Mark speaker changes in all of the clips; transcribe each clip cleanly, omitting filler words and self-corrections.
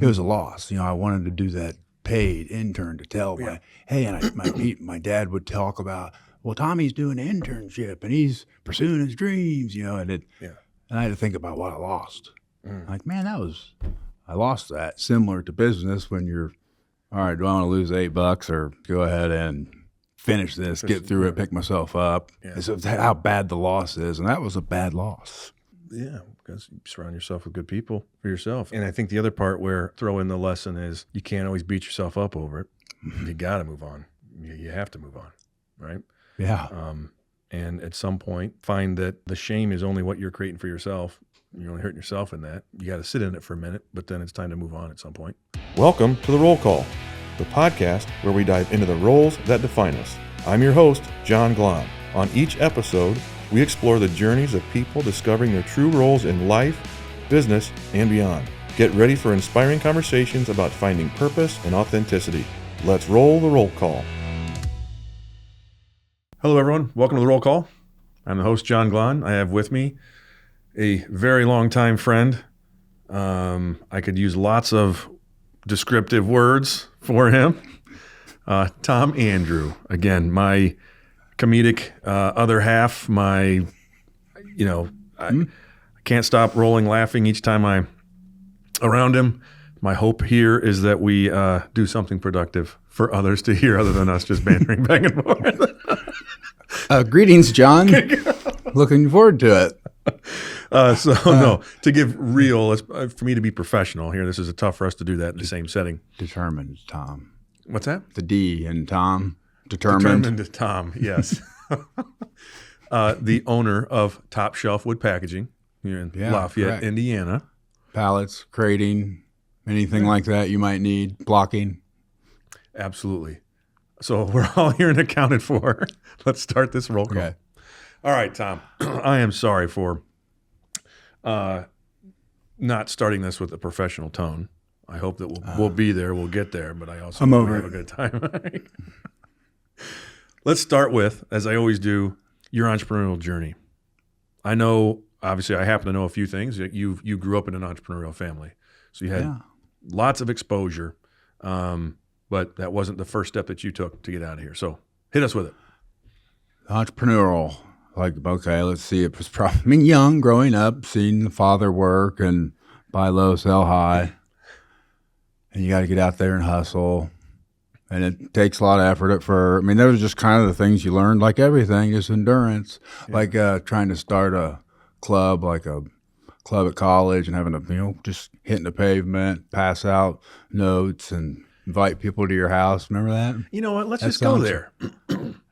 Speaker 1: it was a loss. I wanted to do that paid intern to tell my dad would talk about, well, Tommy's doing an internship and he's pursuing his dreams, and I had to think about what I lost. Like, man, I lost that. Similar to business when you're, all right, do I want to lose $8 or go ahead and finish this, get through it, pick myself up? Yeah. So how bad the loss is, and that was a bad loss.
Speaker 2: Yeah, because you surround yourself with good people for yourself. And I think the other part where throw in the lesson is you can't always beat yourself up over it. You got to move on. You have to move on, right?
Speaker 1: Yeah.
Speaker 2: And at some point, find that the shame is only what you're creating for yourself. You're only hurting yourself in that. You got to sit in it for a minute, but then it's time to move on at some point. Welcome to The Roll Call, the podcast where we dive into the roles that define us. I'm your host, John Glahn. On each episode, we explore the journeys of people discovering their true roles in life, business, and beyond. Get ready for inspiring conversations about finding purpose and authenticity. Let's roll the roll call. Hello, everyone. Welcome to The Roll Call. I'm the host, John Glahn. I have with me a very long-time friend. I could use lots of descriptive words for him. Tom Andrew. Again, my comedic other half. I can't stop rolling laughing each time I'm around him. My hope here is that we do something productive for others to hear other than us just bantering back and forth.
Speaker 1: Greetings, John. Looking forward to it.
Speaker 2: To give real, for me to be professional here, this is tough for us to do that in the same setting.
Speaker 1: Determined, Tom.
Speaker 2: What's that?
Speaker 1: The D in Tom. Determined
Speaker 2: Tom, yes. The owner of Top Shelf Wood Packaging here in Lafayette, correct. Indiana.
Speaker 1: Pallets, crating, anything like that you might need, blocking.
Speaker 2: Absolutely. So we're all here and accounted for. Let's start this roll call. Okay. All right, Tom. I am sorry for not starting this with a professional tone. I hope that we'll be there. We'll get there, but I also hope we have a good time. Let's start with, as I always do, your entrepreneurial journey. I know, obviously, I happen to know a few things. You grew up in an entrepreneurial family, so you had lots of exposure, but that wasn't the first step that you took to get out of here. So hit us with it.
Speaker 1: Entrepreneurial. Let's see. It was probably young, growing up, seeing the father work and buy low, sell high. And you got to get out there and hustle. And it takes a lot of effort there was just kind of the things you learned, like everything, just endurance. Yeah. Like trying to start a club, like a club at college, and having just hitting the pavement, pass out notes and invite people to your house. Remember that?
Speaker 2: You know what? Let's just go there.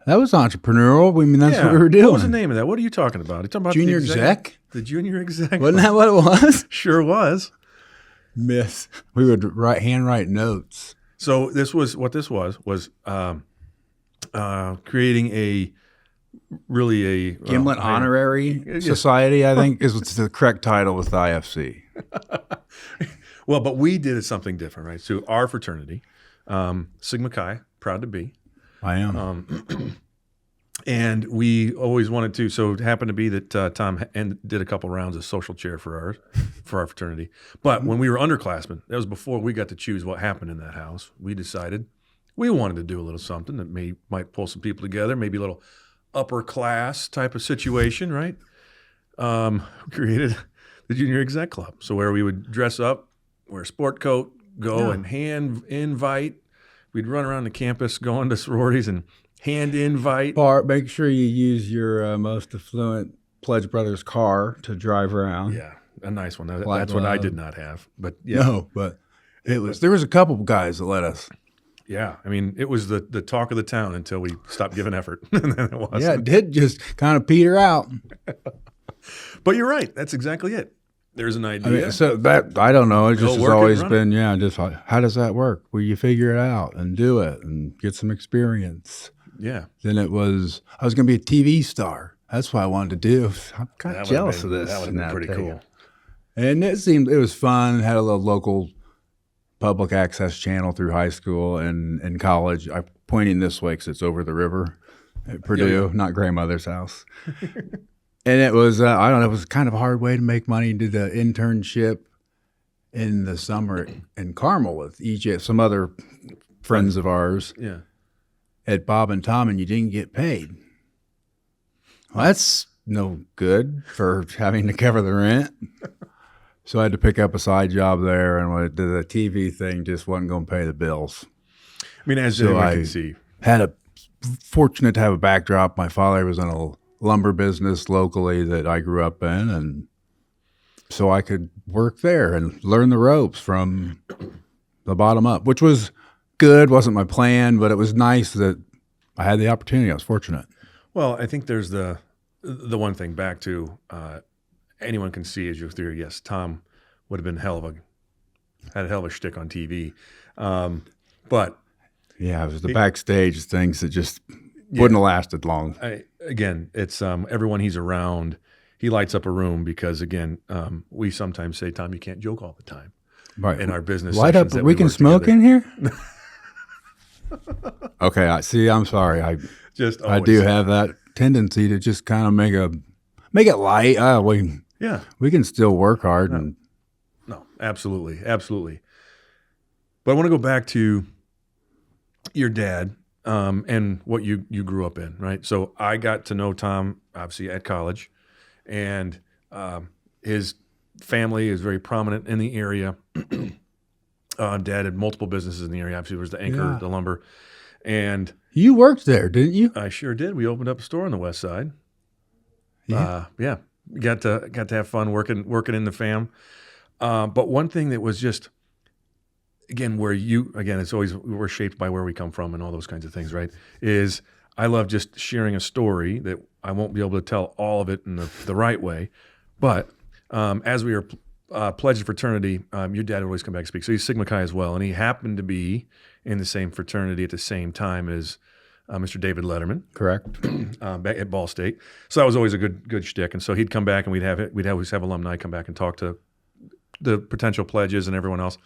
Speaker 1: That was entrepreneurial. That's what we were doing.
Speaker 2: What was the name of that? What are you talking about? Are you talking about
Speaker 1: Junior Exec?
Speaker 2: The Junior Exec.
Speaker 1: Wasn't that what it was?
Speaker 2: Sure was.
Speaker 1: Miss. We would handwrite notes.
Speaker 2: So this was creating a
Speaker 1: Gimlet Honorary Society, I think is the correct title with the IFC.
Speaker 2: Well, but we did something different, right? So our fraternity, Sigma Chi, proud to be.
Speaker 1: I am.
Speaker 2: And we always wanted to. So it happened to be that Tom did a couple rounds of social chair for our fraternity. But when we were underclassmen, that was before we got to choose what happened in that house. We decided we wanted to do a little something that might pull some people together, maybe a little upper class type of situation, right? Created the Junior Exec Club. So where we would dress up, wear a sport coat, go and hand invite. We'd run around the campus going to sororities and hand invite.
Speaker 1: Make sure you use your most affluent Pledge Brothers car to drive around.
Speaker 2: Yeah, a nice one. That's what I did not have. But
Speaker 1: no, but there was a couple of guys that let us.
Speaker 2: Yeah, it was the talk of the town until we stopped giving effort, and then it wasn't.
Speaker 1: Yeah, it did just kind of peter out.
Speaker 2: But you're right. That's exactly it. There's an idea.
Speaker 1: So that, I don't know. It just has always been, just how does that work? Well, you figure it out and do it and get some experience.
Speaker 2: Yeah.
Speaker 1: Then I was going to be a TV star. That's what I wanted to do. I'm kind of jealous of this.
Speaker 2: That would have been pretty cool.
Speaker 1: And it was fun. Had a little local public access channel through high school and in college. I'm pointing this way because it's over the river at Purdue, not grandmother's house. And it was, it was kind of a hard way to make money. Did the internship in the summer in Carmel with EJ, some other friends of ours
Speaker 2: Yeah.
Speaker 1: at Bob and Tom, and you didn't get paid. Well, that's no good for having to cover the rent. So I had to pick up a side job there, and the TV thing just wasn't going to pay the bills.
Speaker 2: I mean, as
Speaker 1: So
Speaker 2: anyone
Speaker 1: I
Speaker 2: can see.
Speaker 1: Fortunate to have a backdrop. My father was in a lumber business locally that I grew up in, and so I could work there and learn the ropes from the bottom up, which was good. Wasn't my plan, but it was nice that I had the opportunity. I was fortunate.
Speaker 2: Well, I think there's the one thing back to anyone can see as your theory. Yes, Tom would have been had a hell of a shtick on TV, but
Speaker 1: Yeah, it was the backstage things that just wouldn't have lasted long.
Speaker 2: Again, it's everyone he's around. He lights up a room because, again, we sometimes say, Tom, you can't joke all the time
Speaker 1: Right.
Speaker 2: in our business.
Speaker 1: Light up.
Speaker 2: sessions that
Speaker 1: We can
Speaker 2: work
Speaker 1: smoke
Speaker 2: together.
Speaker 1: in here. Okay. I'm sorry. I
Speaker 2: Always.
Speaker 1: do have that tendency to just kind of make it light.
Speaker 2: Yeah.
Speaker 1: We can still work hard and
Speaker 2: No, absolutely. Absolutely. But I want to go back to your dad and what you grew up in, right? So I got to know Tom, obviously, at college, and his family is very prominent in the area. Dad had multiple businesses in the area. Obviously, there was the Anchor,
Speaker 1: Yeah.
Speaker 2: the lumber, and
Speaker 1: you worked there, didn't you?
Speaker 2: I sure did. We opened up a store on the west side.
Speaker 1: Yeah.
Speaker 2: Yeah. Got to have fun working in the fam. But one thing that was just, again, it's always, we're shaped by where we come from and all those kinds of things, right? Is I love just sharing a story that I won't be able to tell all of it in the right way. But as we were pledged fraternity, your dad would always come back and speak. So he's Sigma Chi as well. And he happened to be in the same fraternity at the same time as Mr. David Letterman.
Speaker 1: Correct.
Speaker 2: Back at Ball State. So that was always a good shtick. And so he'd come back and we'd always have alumni come back and talk to the potential pledges and everyone else.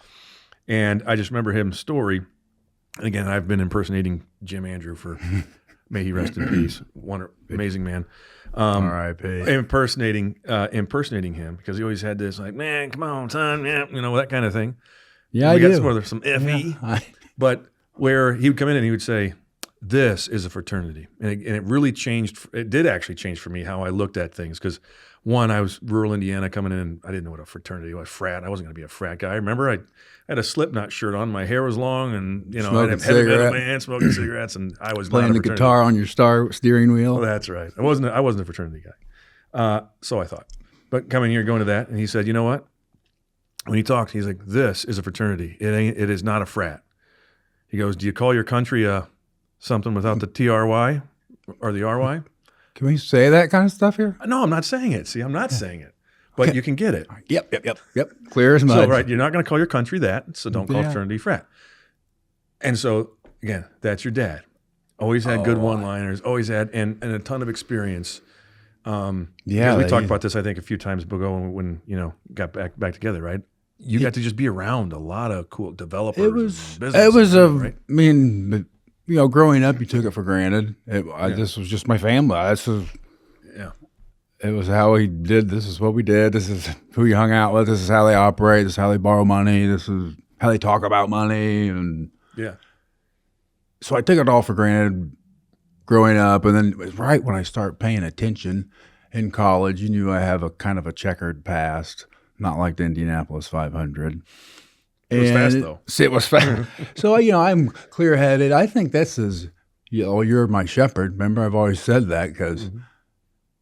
Speaker 2: And I just remember his story. And again, I've been impersonating Jim Andrew for, may he rest in peace, amazing man.
Speaker 1: R.I.P.
Speaker 2: Impersonating him because he always had this like, man, come on, son, yeah, that kind of thing.
Speaker 1: Yeah,
Speaker 2: we
Speaker 1: I
Speaker 2: got
Speaker 1: do.
Speaker 2: some other some iffy,
Speaker 1: Yeah.
Speaker 2: but where he would come in and he would say, "This is a fraternity," and it really changed. It did actually change for me how I looked at things because. One, I was rural Indiana coming in. I didn't know what a fraternity was. Frat. I wasn't going to be a frat guy. I remember I had a Slipknot shirt on. My hair was long, and I
Speaker 1: Smoking
Speaker 2: had a heavy metal
Speaker 1: cigarette.
Speaker 2: band, smoking cigarettes, and I was
Speaker 1: Playing
Speaker 2: not a
Speaker 1: the
Speaker 2: fraternity.
Speaker 1: guitar on your steering wheel.
Speaker 2: Oh, that's right. I wasn't a fraternity guy. So I thought. But coming here, going to that, and he said, "You know what?" When he talked, he's like, "This is a fraternity. It is not a frat." He goes, "Do you call your country something without the TRY or the RY?"
Speaker 1: Can we say that kind of stuff here?
Speaker 2: No, I'm not saying it. See, I'm not saying it. But you can get it.
Speaker 1: Yep. Clear as mud.
Speaker 2: So, right, you're not going to call your country that, so don't call
Speaker 1: Yeah.
Speaker 2: fraternity frat. And so, again, that's your dad. Always had good one-liners, always had, and a ton of experience.
Speaker 1: Yeah,
Speaker 2: because we talked about this, I think, a few times ago when got back together, right? You got to just be around a lot of cool developers.
Speaker 1: It was.
Speaker 2: and business
Speaker 1: It was
Speaker 2: right?
Speaker 1: I mean, growing up, you took it for granted. This was just my family.
Speaker 2: Yeah.
Speaker 1: It was how we did. This is what we did. This is who you hung out with. This is how they operate. This is how they borrow money. This is how they talk about money. And
Speaker 2: Yeah.
Speaker 1: so I took it all for granted growing up. And then it was right when I started paying attention in college. You knew I have a kind of a checkered past, not like the Indianapolis 500.
Speaker 2: It was fast, though.
Speaker 1: It was fast. So, I'm clear-headed. I think this is, you're my shepherd. Remember, I've always said that because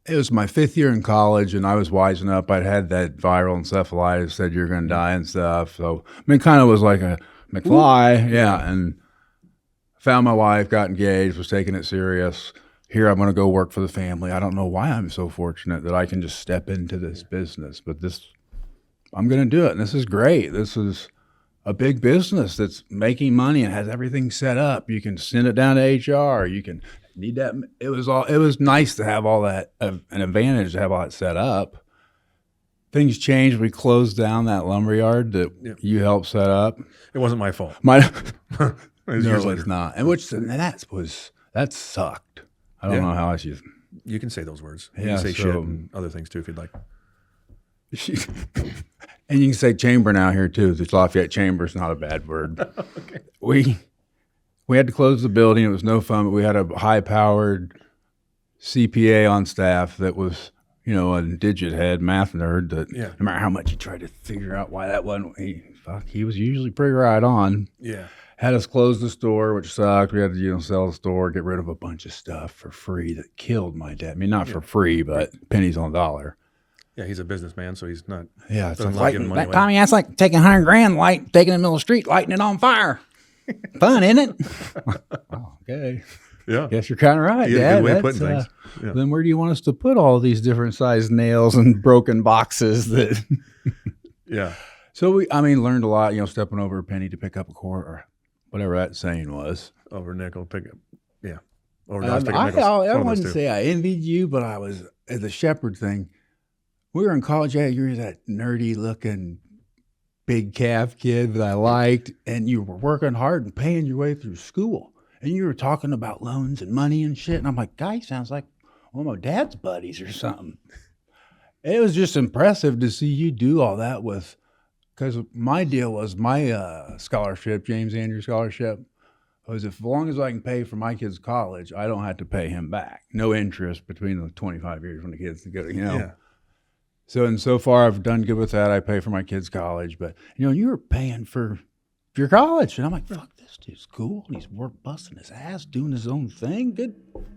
Speaker 1: it was my 5th year in college, and I was wising up. I'd had that viral encephalitis, said you're going to die and stuff. So, kind of was like a McFly. Yeah, and found my wife, got engaged, was taking it serious. Here, I'm going to go work for the family. I don't know why I'm so fortunate that I can just step into this business, but I'm going to do it, and this is great. This is a big business that's making money and has everything set up. You can send it down to HR. You can need that. It was nice to have all that, an advantage to have all that set up. Things changed. We closed down that lumberyard that you helped set up.
Speaker 2: It wasn't my fault.
Speaker 1: No,
Speaker 2: It was years
Speaker 1: it
Speaker 2: later.
Speaker 1: was not. And that sucked. I don't know how I should.
Speaker 2: You can say those words. You
Speaker 1: Yeah,
Speaker 2: can say shit
Speaker 1: so-
Speaker 2: and other things too if you'd like.
Speaker 1: And you can say chamber now here too. The Lafayette Chamber is not a bad word.
Speaker 2: Okay.
Speaker 1: We had to close the building. It was no fun, but we had a high-powered CPA on staff that was, a digit head math nerd that
Speaker 2: Yeah.
Speaker 1: no matter how much he tried to figure out why that wasn't, he was usually pretty right on.
Speaker 2: Yeah.
Speaker 1: Had us close the store, which sucked. We had to, sell the store, get rid of a bunch of stuff for free that killed my dad. I mean, not for free, but pennies on the dollar.
Speaker 2: Yeah, he's a businessman, so he's not.
Speaker 1: Yeah, it's
Speaker 2: Doesn't
Speaker 1: like
Speaker 2: like giving money away.
Speaker 1: Tommy, that's like taking $100,000, taking it in the middle of the street, lighting it on fire. Fun, isn't it? Oh, okay.
Speaker 2: Yeah.
Speaker 1: Guess you're kind of right,
Speaker 2: You had a
Speaker 1: Dad.
Speaker 2: good way of
Speaker 1: That's,
Speaker 2: putting things. Yeah.
Speaker 1: Then where do you want us to put all these different size nails and broken boxes that?
Speaker 2: Yeah.
Speaker 1: So learned a lot. Stepping over a penny to pick up a quarter, or whatever that saying was.
Speaker 2: Over nickel, pick up. Yeah. Over
Speaker 1: I
Speaker 2: dollars, pick up nickels.
Speaker 1: I
Speaker 2: One of those
Speaker 1: wouldn't
Speaker 2: two.
Speaker 1: say I envied you, but I was at the Shepherd thing. We were in college. Yeah, you were that nerdy looking big calf kid that I liked, and you were working hard and paying your way through school. And you were talking about loans and money and shit. And I'm like, guy sounds like one of my dad's buddies or something. It was just impressive to see you do all that because my deal was my scholarship, James Andrews Scholarship, was as long as I can pay for my kid's college, I don't have to pay him back. No interest between the 25 years when the kids go,
Speaker 2: Yeah.
Speaker 1: So far I've done good with that. I pay for my kid's college, but you were paying for your college, and I'm like, fuck, this dude's cool. He's busting his ass, doing his own thing.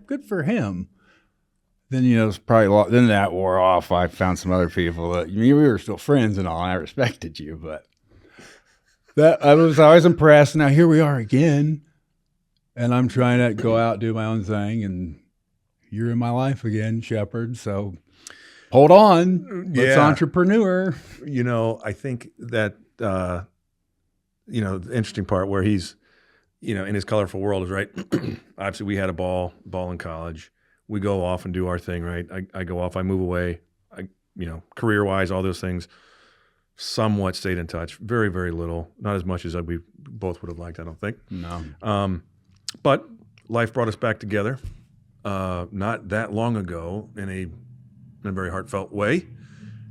Speaker 1: Good for him. Then it's probably then that wore off. I found some other people that we were still friends and all. And I respected you, but that I was always impressed. Now here we are again, and I'm trying to go out do my own thing, and you're in my life again, Shepherd. So hold on, let's
Speaker 2: Yeah.
Speaker 1: entrepreneur.
Speaker 2: I think that the interesting part where he's, in his colorful world is right. Obviously, we had a ball in college. We go off and do our thing, right? I go off, I move away. Career wise, all those things. Somewhat stayed in touch. Very, very little. Not as much as we both would have liked, I don't think.
Speaker 1: No,
Speaker 2: But life brought us back together. Not that long ago, in a very heartfelt way.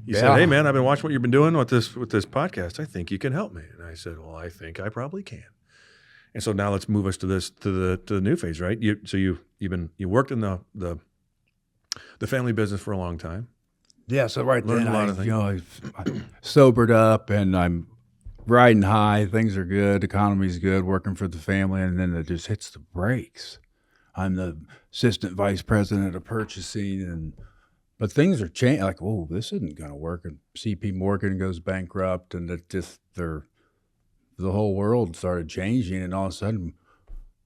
Speaker 2: You said,
Speaker 1: Yeah.
Speaker 2: "Hey, man, I've been watching what you've been doing with this podcast. I think you can help me." And I said, "Well, I think I probably can." And so now let's move us to the new phase, right? You worked in the family business for a long time.
Speaker 1: yeah. So right
Speaker 2: Learned
Speaker 1: then,
Speaker 2: a lot of things.
Speaker 1: I sobered up, and I'm riding high. Things are good. Economy's good. Working for the family, and then it just hits the brakes. I'm the assistant vice president of purchasing, but things are changing. Like, whoa, this isn't going to work. And CP Morgan goes bankrupt, and the whole world started changing, and all of a sudden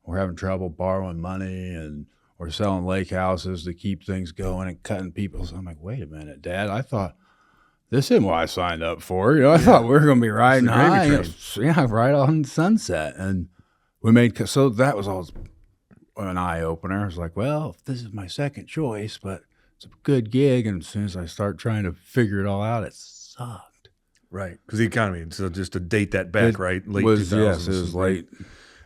Speaker 1: we're having trouble borrowing money, and we're selling lake houses to keep things going and cutting people. So I'm like, wait a minute, Dad, I thought this isn't what I signed up for. I thought we were going to be riding
Speaker 2: the gravy
Speaker 1: high.
Speaker 2: train.
Speaker 1: Yeah, right on sunset. And so that was all an eye opener. I was like, well, this is my second choice, but it's a good gig. And as soon as I start trying to figure it all out, it sucked.
Speaker 2: Right, because the economy. So just to date that back,
Speaker 1: It
Speaker 2: right? Late
Speaker 1: was
Speaker 2: 2000s.
Speaker 1: yes, it was late.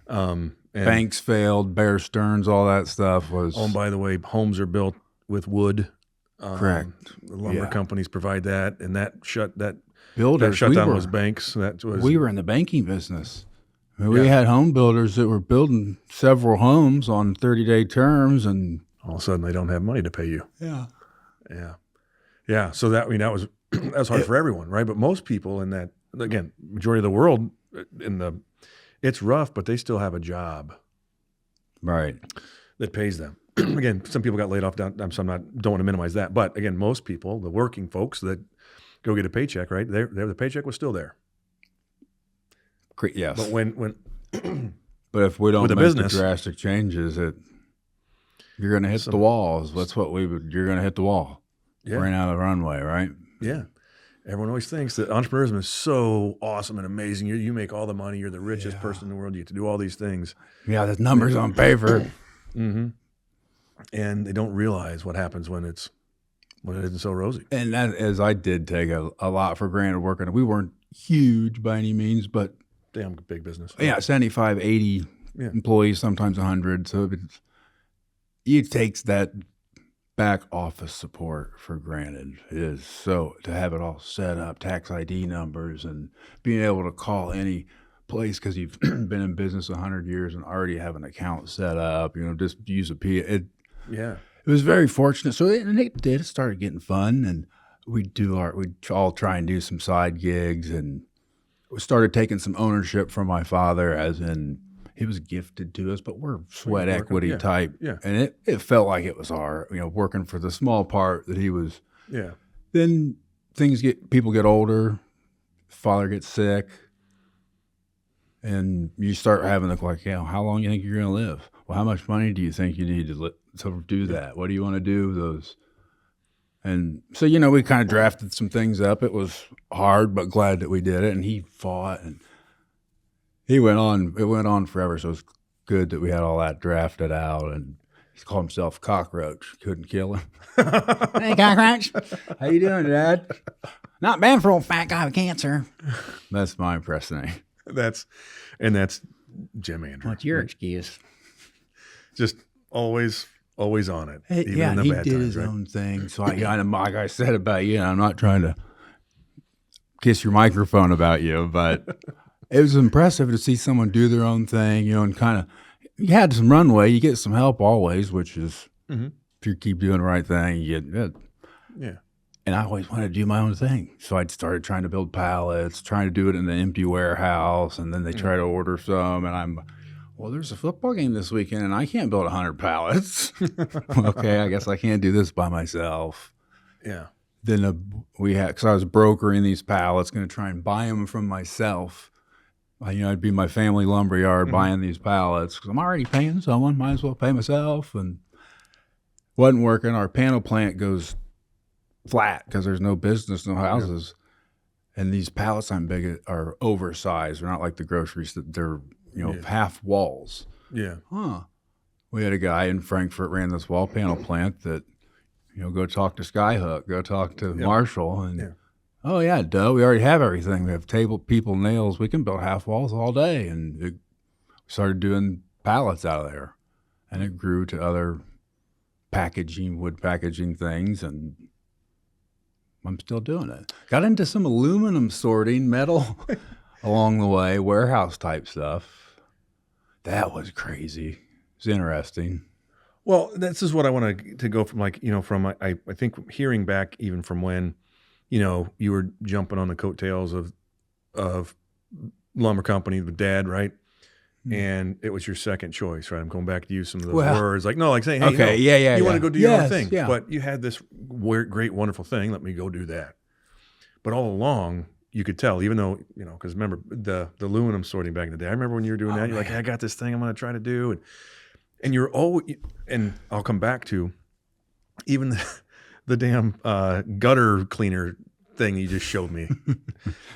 Speaker 2: And,
Speaker 1: Banks failed, Bear Stearns, all that stuff was
Speaker 2: Oh, and by the way, homes are built with wood.
Speaker 1: Correct.
Speaker 2: The lumber
Speaker 1: Yeah.
Speaker 2: companies provide that, and that
Speaker 1: builders.
Speaker 2: shutdown was banks. That was
Speaker 1: We were in the banking business. I mean, we had home builders that were building several homes on 30-day terms, and
Speaker 2: all of a sudden they don't have money to pay you.
Speaker 1: yeah,
Speaker 2: Yeah. So that was that was hard for everyone, right? But most people in that, again, majority of the world it's rough, but they still have a job
Speaker 1: right.
Speaker 2: that pays them. Again, some people got laid off. Don't want to minimize that, but again, most people, the working folks that go get a paycheck, right? The paycheck was still there.
Speaker 1: Yes,
Speaker 2: But when
Speaker 1: but if we don't
Speaker 2: with a
Speaker 1: make
Speaker 2: business-
Speaker 1: the drastic changes, you're going to hit the walls. That's what you're going to hit the wall.
Speaker 2: Yeah.
Speaker 1: Ran out of the runway, right?
Speaker 2: Yeah. Everyone always thinks that entrepreneurism is so awesome and amazing. You make all the money. You're the richest person in the world. You get to do all these things.
Speaker 1: Yeah, the numbers on paper.
Speaker 2: Mm-hmm. And they don't realize what happens when it isn't so rosy.
Speaker 1: And that, as I did take a lot for granted working, we weren't huge by any means, but
Speaker 2: Damn big business.
Speaker 1: yeah, 75, 80
Speaker 2: Yeah.
Speaker 1: employees, sometimes 100. So it takes that back office support for granted. It is so to have it all set up, tax ID numbers, and being able to call any place because you've been in business 100 years and already have an account set up. Just use a P. It
Speaker 2: Yeah.
Speaker 1: was very fortunate. So it started getting fun, and we'd all try and do some side gigs, and we started taking some ownership from my father, as in he was gifted to us, but we're sweat equity
Speaker 2: yeah,
Speaker 1: type.
Speaker 2: yeah.
Speaker 1: And it felt like it was our, working for the small part that he was.
Speaker 2: Yeah.
Speaker 1: Then people get older, father gets sick, and you start having the like, how long do you think you're going to live? Well, how much money do you think you need to do that? What do you want to do? And so, we kind of drafted some things up. It was hard, but glad that we did it. And he fought, and it went on forever. So it's good that we had all that drafted out. And he called himself Cockroach. Couldn't kill him. Hey, Cockroach. How you doing, Dad? Not bad for old fat guy with cancer. That's my impression.
Speaker 2: That's Jim Andrew.
Speaker 1: What's your excuse?
Speaker 2: Just always on it.
Speaker 1: Hey,
Speaker 2: even
Speaker 1: yeah,
Speaker 2: in the
Speaker 1: he
Speaker 2: bad
Speaker 1: did
Speaker 2: times,
Speaker 1: his
Speaker 2: right?
Speaker 1: own thing. So like I said about you, I'm not trying to kiss your microphone about you, but it was impressive to see someone do their own thing, and kind of, you had some runway, you get some help always, which is, if you keep doing the right thing, you get it.
Speaker 2: Yeah.
Speaker 1: And I always wanted to do my own thing. So I started trying to build pallets, trying to do it in an empty warehouse, and then they try to order some, and there's a football game this weekend, and I can't build 100 pallets. Okay, I guess I can't do this by myself.
Speaker 2: Yeah.
Speaker 1: Then because I was brokering these pallets, going to try and buy them from myself. I'd be my family lumberyard buying these pallets because I'm already paying someone. Might as well pay myself. And wasn't working. Our panel plant goes flat because there's no business, no houses. And these pallets I'm big are oversized. They're not like the groceries that they're half walls.
Speaker 2: Yeah.
Speaker 1: We had a guy in Frankfurt ran this wall panel plant that, go talk to Skyhook, go talk to Marshall, and oh yeah, duh, we already have everything. We have table, people, nails. We can build half walls all day, and we started doing pallets out of there, and it grew to other wood packaging things, and I'm still doing it. Got into some aluminum sorting, metal along the way, warehouse type stuff. That was crazy. It's interesting.
Speaker 2: Well, this is what I want to go from, I think hearing back even from when, you were jumping on the coattails of lumber company with Dad, right? And it was your second choice, right? I'm going back to use some of those words, saying, hey,
Speaker 1: okay,
Speaker 2: you want to go do your own thing,
Speaker 1: yeah.
Speaker 2: But you had this great, wonderful thing. Let me go do that. But all along, you could tell, even though, because remember the aluminum sorting back in the day. I remember when you were doing that. You're like, hey, I got this thing I'm going to try to do, and you're always, and I'll come back to even the damn gutter cleaner thing you just showed me,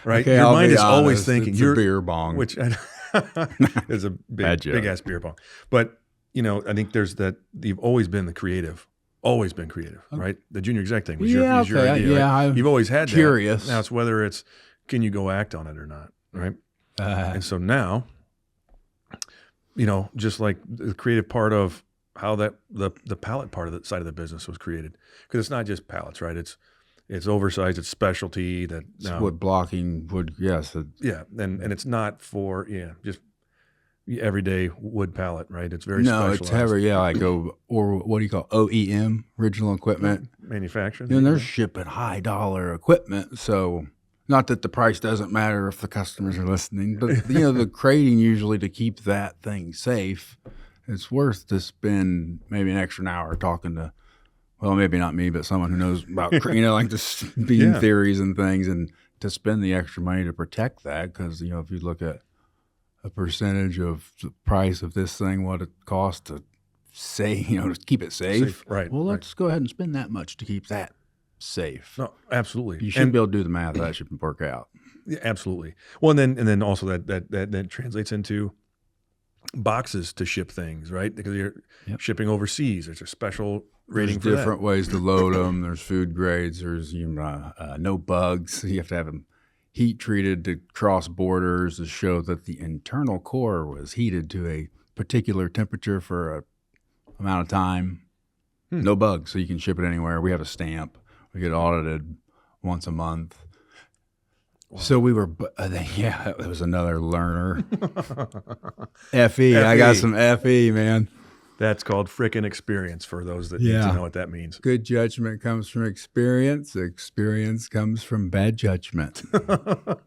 Speaker 2: right?
Speaker 1: Okay,
Speaker 2: your mind is
Speaker 1: honest,
Speaker 2: always thinking
Speaker 1: it's a beer bong,
Speaker 2: which is a big ass beer bong. But I think there's that. You've always been creative, right? The junior exec thing was your idea.
Speaker 1: Yeah,
Speaker 2: right? You've always had
Speaker 1: curious.
Speaker 2: That. Now it's whether it's can you go act on it or not, right? And so now, just like the creative part of how that the pallet part of the side of the business was created, because it's not just pallets, right? It's oversized, it's specialty that
Speaker 1: wood blocking, yes.
Speaker 2: And it's not for just everyday wood pallet, right? It's very specialized.
Speaker 1: It's heavy, or what do you call OEM, original equipment
Speaker 2: manufacturing.
Speaker 1: And they're shipping high dollar equipment, so not that the price doesn't matter if the customers are listening, but the crating usually to keep that thing safe, it's worth to spend maybe an extra hour talking to, well, maybe not me, but someone who knows about, like the beam theories and things, and to spend the extra money to protect that. Because, if you look at a percentage of the price of this thing, what it costs to say, to keep it safe.
Speaker 2: Right.
Speaker 1: Well, let's go ahead and spend that much to keep that safe.
Speaker 2: No, absolutely.
Speaker 1: You should be able to do the math. That should work out.
Speaker 2: Yeah, absolutely. Well, and then also that translates into boxes to ship things, right? Because you're shipping overseas. There's a special rating for that.
Speaker 1: There's different ways to load them. There's food grades. There's no bugs. You have to have them heat treated to cross borders to show that the internal core was heated to a particular temperature for a amount of time. No bugs, so you can ship it anywhere. We have a stamp. We get audited once a month. So we were, yeah, it was another learner. FE, I got some FE, man.
Speaker 2: That's called frickin' experience for those that need to know what that means.
Speaker 1: Good judgment comes from experience. Experience comes from bad judgment. What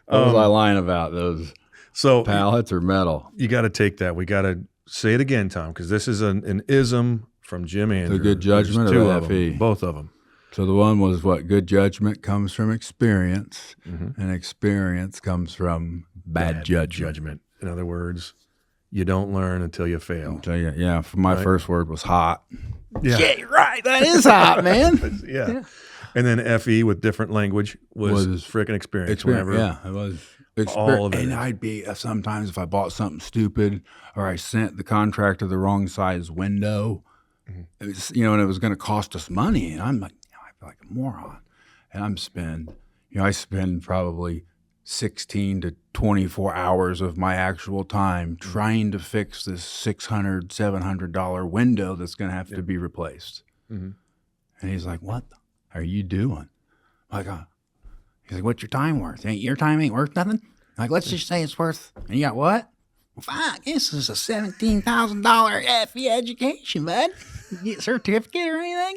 Speaker 1: was I lying about? Those pallets or metal?
Speaker 2: You got to take that. We got to say it again, Tom, because this is an ism from Jim Andrew.
Speaker 1: The good judgment or FE?
Speaker 2: Both of them.
Speaker 1: So the one was what? Good judgment comes from experience, and experience comes from bad judgment.
Speaker 2: In other words, you don't learn until you fail.
Speaker 1: I'll tell you, yeah. My first word was hot.
Speaker 2: Yeah,
Speaker 1: you're right. That is hot, man.
Speaker 2: yeah. And then FE with different language was frickin' experience. Whenever,
Speaker 1: yeah, it was.
Speaker 2: All of it.
Speaker 1: And I'd be sometimes if I bought something stupid or I sent the contractor the wrong size window, it was, and it was going to cost us money, and I'm like, I feel like a moron, and I spend probably 16 to 24 hours of my actual time trying to fix this $600, $700 window that's going to have to be replaced. And he's like, "What are you doing?" I'm like, he's like, "What's your time worth? Your time ain't worth nothing?" I'm like, let's just say it's worth. And you got what? Well, fuck, this is a $17,000 FE education, bud. You get a certificate or anything?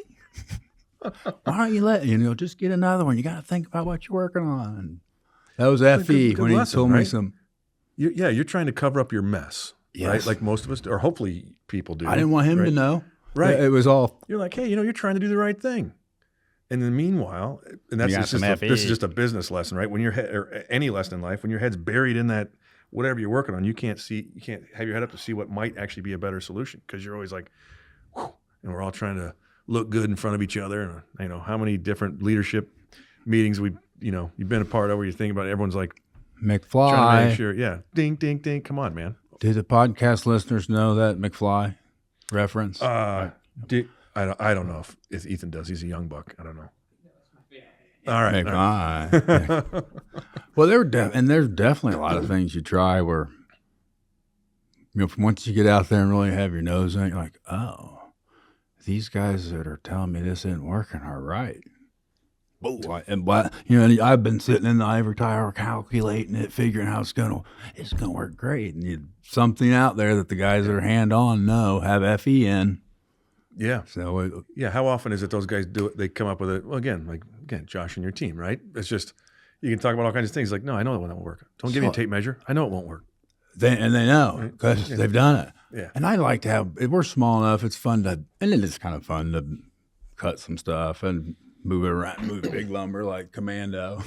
Speaker 1: Why don't you just get another one? You got to think about what you're working on. That was FE when he told me some.
Speaker 2: You're trying to cover up your mess, right? Like most of us do, or hopefully people do.
Speaker 1: I didn't want him to know.
Speaker 2: Right.
Speaker 1: It was all.
Speaker 2: You're like, hey, you're trying to do the right thing. And then meanwall, and this is just a business lesson, right? When your head, or any lesson in life, when your head's buried in that whatever you're working on, you can't have your head up to see what might actually be a better solution, because you're always like, whew, and we're all trying to look good in front of each other. And how many different leadership meetings you've been a part of where you think about it, everyone's like
Speaker 1: McFly.
Speaker 2: Trying to make sure, ding, ding, ding. Come on, man.
Speaker 1: Do the podcast listeners know that McFly reference?
Speaker 2: I don't know if Ethan does. He's a young buck. I don't know. All right.
Speaker 1: McFly. Well, there's definitely a lot of things you try where, once you get out there and really have your nose in it, you're like, oh, these guys that are telling me this isn't working are right. And I've been sitting in the ivory tower calculating it, figuring how it's gonna work great, and something out there that the guys that are hand on have FE in.
Speaker 2: Yeah.
Speaker 1: So
Speaker 2: how often is it those guys do it? They come up with it. Well, again, Josh and your team, right? It's just you can talk about all kinds of things. Like, no, I know that won't work. Don't give me a tape measure. I know it won't work.
Speaker 1: They know because they've done it.
Speaker 2: Yeah.
Speaker 1: And I like to have. If we're small enough, it's fun and it is kind of fun to cut some stuff and move it around, move big lumber like Commando.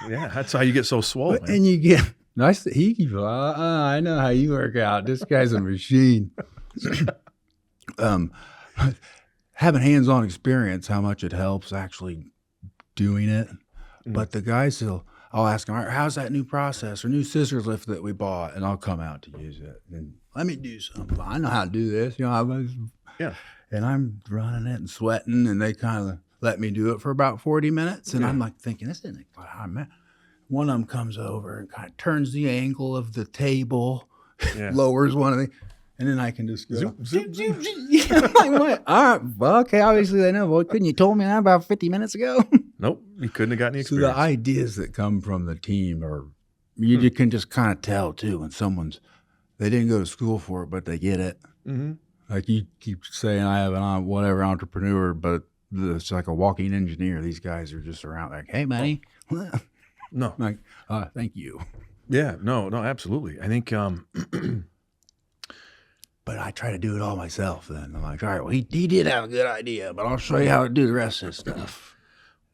Speaker 2: Yeah, that's how you get so swole. Man.
Speaker 1: And you get nice. I know how you work out. This guy's a machine. Having hands-on experience, how much it helps actually doing it. But the guys I'll ask them, all right, how's that new process or new scissors lift that we bought? And I'll come out to use it. And let me do something. I know how to do this. And I'm running it and sweating, and they kind of let me do it for about 40 minutes. And I'm like thinking, this isn't one of them comes over and kind of turns the angle of the table, lowers one of the, and then I can just go. Zoom. I'm like, what? All right, well, okay, obviously they know. Well, couldn't you told me that about 50 minutes ago?
Speaker 2: Nope, you couldn't have gotten the experience.
Speaker 1: So the ideas that come from the team you can just kind of tell too when they didn't go to school for it, but they get it. Mm-hmm. Like you keep saying, I have an whatever entrepreneur, but it's like a walking engineer. These guys are just around like, hey, buddy.
Speaker 2: No.
Speaker 1: Like, thank you.
Speaker 2: Yeah, no, absolutely. I think,
Speaker 1: but I try to do it all myself then. I'm like, all right, well, he did have a good idea, but I'll show you how to do the rest of this stuff.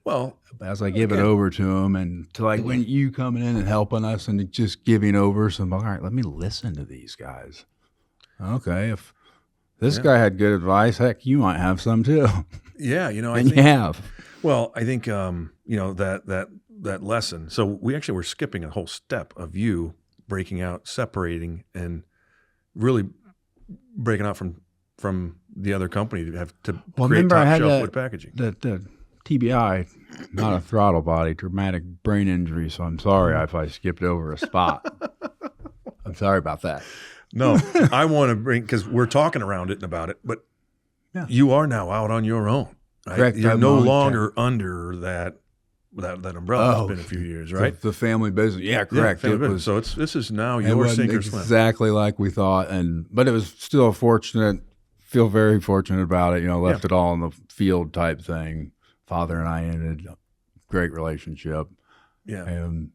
Speaker 2: Well,
Speaker 1: as I give it over to him, and to like when you coming in and helping us and just giving over some, all right, let me listen to these guys. Okay, if this guy had good advice, heck, you might have some too.
Speaker 2: Yeah, I
Speaker 1: think you have.
Speaker 2: Well, I think that lesson. So we're skipping a whole step of you breaking out, separating, and really breaking out from the other company to have to create top shelf wood packaging.
Speaker 1: The TBI, not a throttle body, traumatic brain injury. So I'm sorry if I skipped over a spot. I'm sorry about that.
Speaker 2: No, I want to bring, because we're talking around it and about it, but
Speaker 1: Yeah.
Speaker 2: you are now out on your own. Right?
Speaker 1: Correct.
Speaker 2: You're
Speaker 1: I'm
Speaker 2: no
Speaker 1: on
Speaker 2: longer under that umbrella.
Speaker 1: Oh,
Speaker 2: It's been a few years, right?
Speaker 1: The family business. Yeah, correct.
Speaker 2: family
Speaker 1: It
Speaker 2: business.
Speaker 1: was.
Speaker 2: So this is now
Speaker 1: It
Speaker 2: your
Speaker 1: wasn't
Speaker 2: sink or swim.
Speaker 1: exactly like we thought, but it was still fortunate. Feel very fortunate about it. Left it all in the field type thing. Father and I ended a great relationship,
Speaker 2: Yeah.
Speaker 1: and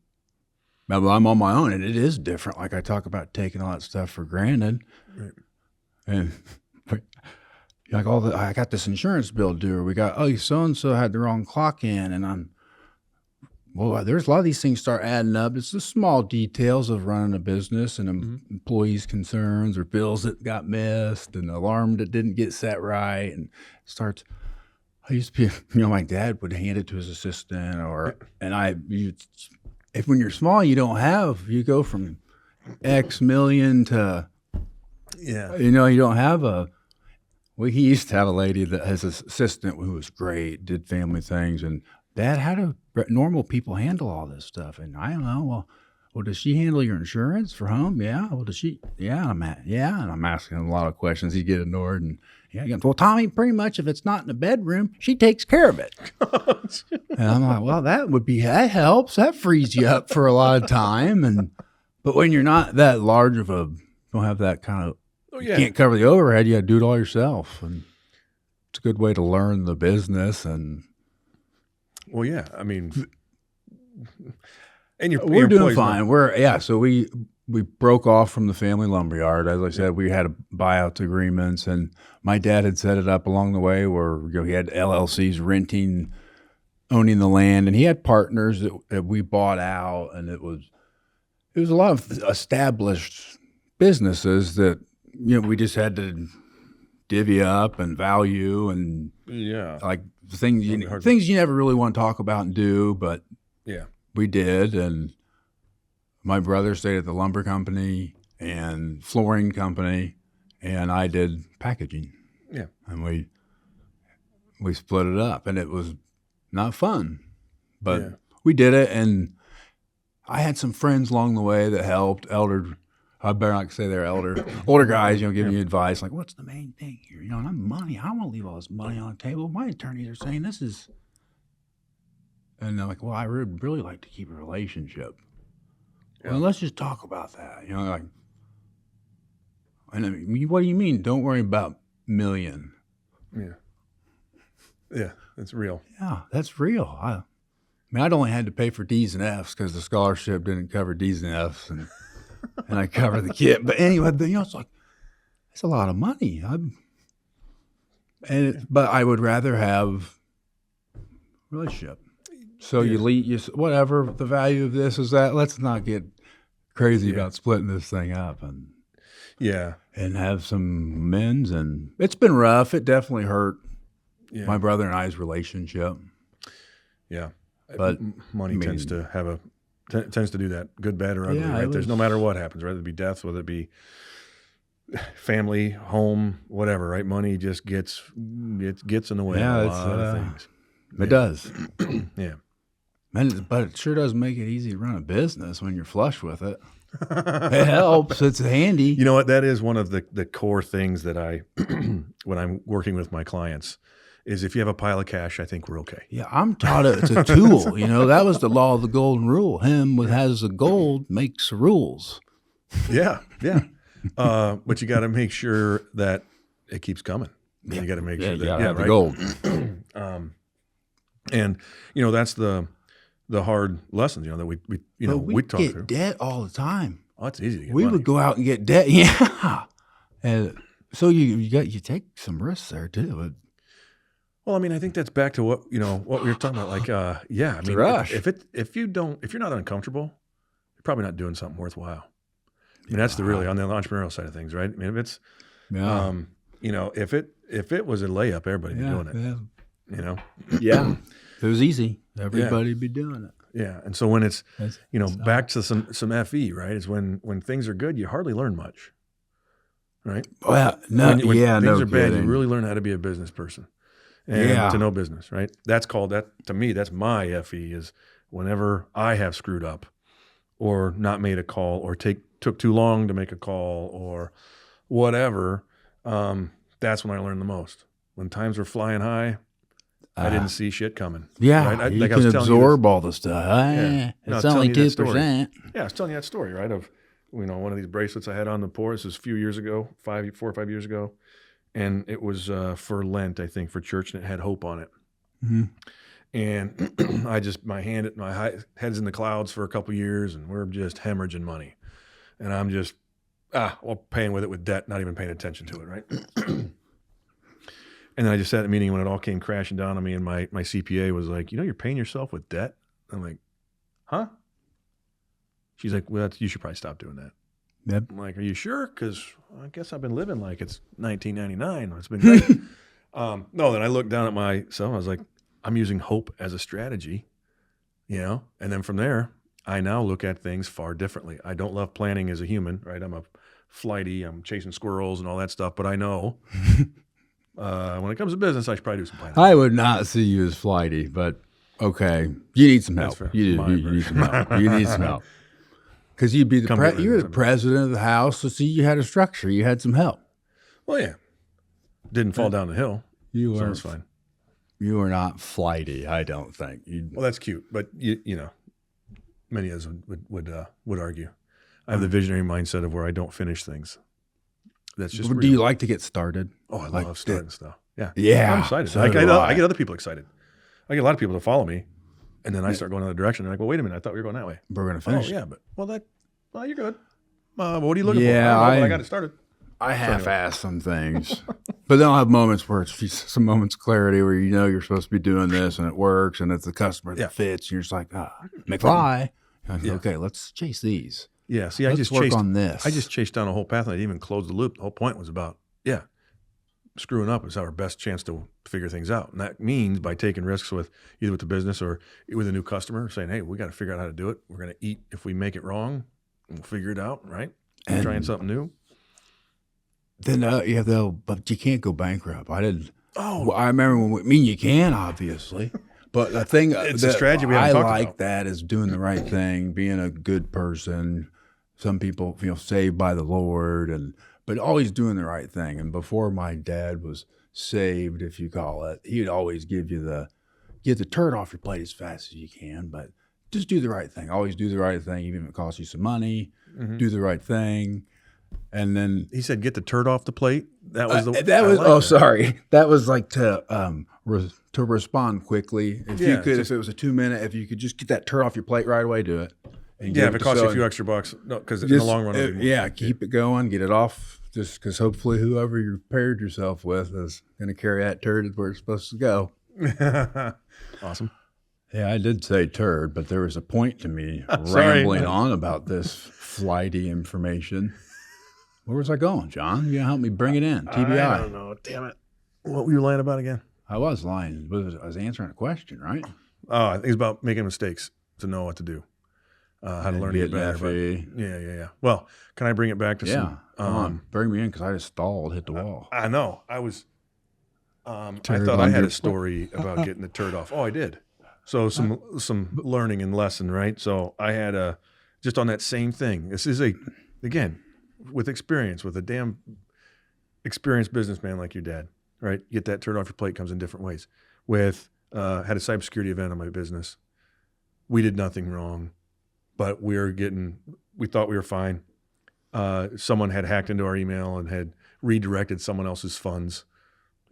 Speaker 1: now I'm on my own, and it is different. Like I talk about taking all that stuff for granted,
Speaker 2: Right.
Speaker 1: and like I got this insurance bill due. We got so and so had the wrong clock in, and there's a lot of these things start adding up. It's the small details of running a business and employees' concerns or bills that got missed and alarm that didn't get set right. And starts, I used to be, my dad would hand it to his assistant if when you're small, you go from X million to,
Speaker 2: Yeah.
Speaker 1: you don't have he used to have a lady that has an assistant who was great, did family things, and Dad, how do normal people handle all this stuff? And I don't know. Well, does she handle your insurance for home? Yeah. Well, does she? Yeah. And I'm asking him a lot of questions. He'd get ignored. And he goes, well, Tommy, pretty much if it's not in the bedroom, she takes care of it. And I'm like, well, that helps. That frees you up for a lot of time. But when you're not that large don't have that kind of, you can't cover the overhead, you got to do it all yourself. And it's a good way to learn the business and.
Speaker 2: Well, yeah. I mean, and
Speaker 1: we're doing fine. So we broke off from the family lumberyard. As I said, we had buyout agreements, and my dad had set it up along the way where he had LLCs owning the land, and he had partners that we bought out, and it was a lot of established businesses that we just had to divvy up and value and like things you never really want to talk about and do, but we did. And my brother stayed at the lumber company and flooring company, and I did packaging.
Speaker 2: Yeah,
Speaker 1: and we split it up, and it was not fun, but we did it. And I had some friends along the way that helped. I better not say they're older guys, giving you advice like, what's the main thing here? And I'm money. I don't want to leave all this money on the table. My attorneys are saying this is, and they're like, well, I would really like to keep a relationship. Yeah. Well, let's just talk about that. And I mean, what do you mean? Don't worry about million.
Speaker 2: Yeah, that's real.
Speaker 1: Yeah, that's real. I'd only had to pay for D's and F's because the scholarship didn't cover D's and F's, and I cover the kit. But anyway, it's like, it's a lot of money. But I would rather have relationship. So whatever the value of this is that, let's not get crazy about splitting this thing up and have some amends. And it's been rough. It definitely hurt my brother and I's relationship.
Speaker 2: Yeah.
Speaker 1: But
Speaker 2: money tends to do that, good, bad, or ugly, right? There's no matter what happens, whether it be death, whether it be family, home, whatever, right? Money just gets in the way of a lot of things.
Speaker 1: It does.
Speaker 2: Yeah.
Speaker 1: But it sure does make it easy to run a business when you're flush with it. It helps. It's handy.
Speaker 2: You know what? That is one of the core things that I, when I'm working with my clients, is if you have a pile of cash, I think we're okay.
Speaker 1: Yeah, I'm taught it's a tool. That was the law of the golden rule. Him who has the gold makes the rules.
Speaker 2: Yeah. But you got to make sure that it keeps coming. Yeah. You got to make sure that
Speaker 1: have the gold.
Speaker 2: And that's the hard lessons that we talk
Speaker 1: get
Speaker 2: through.
Speaker 1: Debt all the time.
Speaker 2: Oh, it's easy to get
Speaker 1: we
Speaker 2: money.
Speaker 1: Would go out and get debt. Yeah, and so you take some risks there too.
Speaker 2: Well, I mean, I think that's back to what we were talking about. Like, I mean,
Speaker 1: rush.
Speaker 2: if you're not uncomfortable, you're probably not doing something worthwhile. I mean, that's really on the entrepreneurial side of things, right? I mean, if it's, if it was a layup, everybody'd be doing it.
Speaker 1: Yeah, if it was easy, everybody'd be doing it.
Speaker 2: Yeah, and so when it's back to some FE, right? Is when things are good, you hardly learn much, right?
Speaker 1: Well,
Speaker 2: when things are bad, you really learn how to be a business person. And to know business, right? That's to me, that's my FE, is whenever I have screwed up or not made a call or took too long to make a call or whatever, that's when I learn the most. when times were flying high, I didn't see shit coming.
Speaker 1: Yeah,
Speaker 2: right?
Speaker 1: you
Speaker 2: I
Speaker 1: can
Speaker 2: was telling you
Speaker 1: absorb all the stuff.
Speaker 2: Yeah. No, I
Speaker 1: It's
Speaker 2: was
Speaker 1: only
Speaker 2: telling you that story.
Speaker 1: 2%.
Speaker 2: Yeah, I was telling you that story, right? Of one of these bracelets I had on the poor. This was a few years ago, 4 or 5 years ago, and it was for Lent, I think, for church, and it had hope on it.
Speaker 1: Mhm.
Speaker 2: And I just my head's in the clouds for a couple years, and we're just hemorrhaging money, and I'm just paying with it with debt, not even paying attention to it, right? And then I just sat at a meeting when it all came crashing down on me, and my CPA was like, you're paying yourself with debt? I'm like, huh? She's like, well, you should probably stop doing that.
Speaker 1: Yep.
Speaker 2: I'm like, are you sure? Because I guess I've been living like it's 1999. It's been great. No, then I looked down at myself. I was like, I'm using hope as a strategy, And then from there, I now look at things far differently. I don't love planning as a human, right? I'm a flighty. I'm chasing squirrels and all that stuff. But I know when it comes to business, I should probably do some planning.
Speaker 1: I would not see you as flighty, but okay. You need some help.
Speaker 2: That's fair.
Speaker 1: You do. You need some help. You need some help. Because you'd be you were the president of the house, so see, you had a structure. You had some help.
Speaker 2: Well, yeah. Didn't fall down the hill.
Speaker 1: You
Speaker 2: so
Speaker 1: were
Speaker 2: it was fine.
Speaker 1: You were not flighty, I don't think.
Speaker 2: Well, that's cute, but many of us would argue. I have the visionary mindset of where I don't finish things. That's just.
Speaker 1: Do you like to get started?
Speaker 2: Oh, I love starting stuff. Yeah,
Speaker 1: yeah.
Speaker 2: I'm excited.
Speaker 1: So
Speaker 2: I get other people excited. I get a lot of people to follow me, and then I start going another direction. They're like, "Well, wait a minute, I thought we were going that way."
Speaker 1: We're going to finish.
Speaker 2: Oh, yeah, but well, you're good. What are you looking for?
Speaker 1: Yeah,
Speaker 2: I got it started.
Speaker 1: I half-ass some things, but then I'll have moments where it's just some moments of clarity where you're supposed to be doing this and it works and it's the customer that fits. And you're just like, McFly. Okay, let's chase these.
Speaker 2: Yeah, see,
Speaker 1: I just work on this.
Speaker 2: I just chased down a whole path and I didn't even close the loop. The whole point was about, screwing up is our best chance to figure things out. And that means by taking risks with either with the business or with a new customer, saying, hey, we got to figure out how to do it. We're going to eat if we make it wrong. We'll figure it out, right? And trying something new.
Speaker 1: Then but you can't go bankrupt. I didn't. Oh, well, I remember you can obviously, but the thing
Speaker 2: it's a strategy we haven't talked about.
Speaker 1: I like that is doing the right thing, being a good person. Some people feel saved by the Lord, but always doing the right thing. And before my dad was saved, if you call it, he'd always give you get the turd off your plate as fast as you can, but just do the right thing. Always do the right thing, even if it costs you some money. Mm-hmm. Do the right thing. And then
Speaker 2: he said, "Get the turd off the plate." That was
Speaker 1: sorry. That was like to respond quickly. If you could, if it was a 2-minute, if you could just get that turd off your plate right away, do it.
Speaker 2: And if it costs you a few extra bucks, no, because in the long run,
Speaker 1: keep it going, get it off. Just because hopefully whoever you paired yourself with is going to carry that turd where it's supposed to go.
Speaker 2: Awesome.
Speaker 1: Yeah, I did say turd, but there was a point to me rambling on about this flighty information. Where was I going, John? You help me bring it in. TBI.
Speaker 2: I don't know. Damn it. What were you lying about again?
Speaker 1: I was lying. I was answering a question, right?
Speaker 2: Oh, I think it's about making mistakes to know what to do. How to learn to get better. Yeah. Well, can I bring it back to some?
Speaker 1: Come on, bring me in because I just stalled, hit the wall.
Speaker 2: I know. I was. I thought I had a story about getting the turd off. Oh, I did. So some learning and lesson, right? So I had just on that same thing. This is again with experience, with a damn experienced businessman like your dad, right? Get that turd off your plate comes in different ways. With had a cybersecurity event on my business. We did nothing wrong, but we thought we were fine. Someone had hacked into our email and had redirected someone else's funds,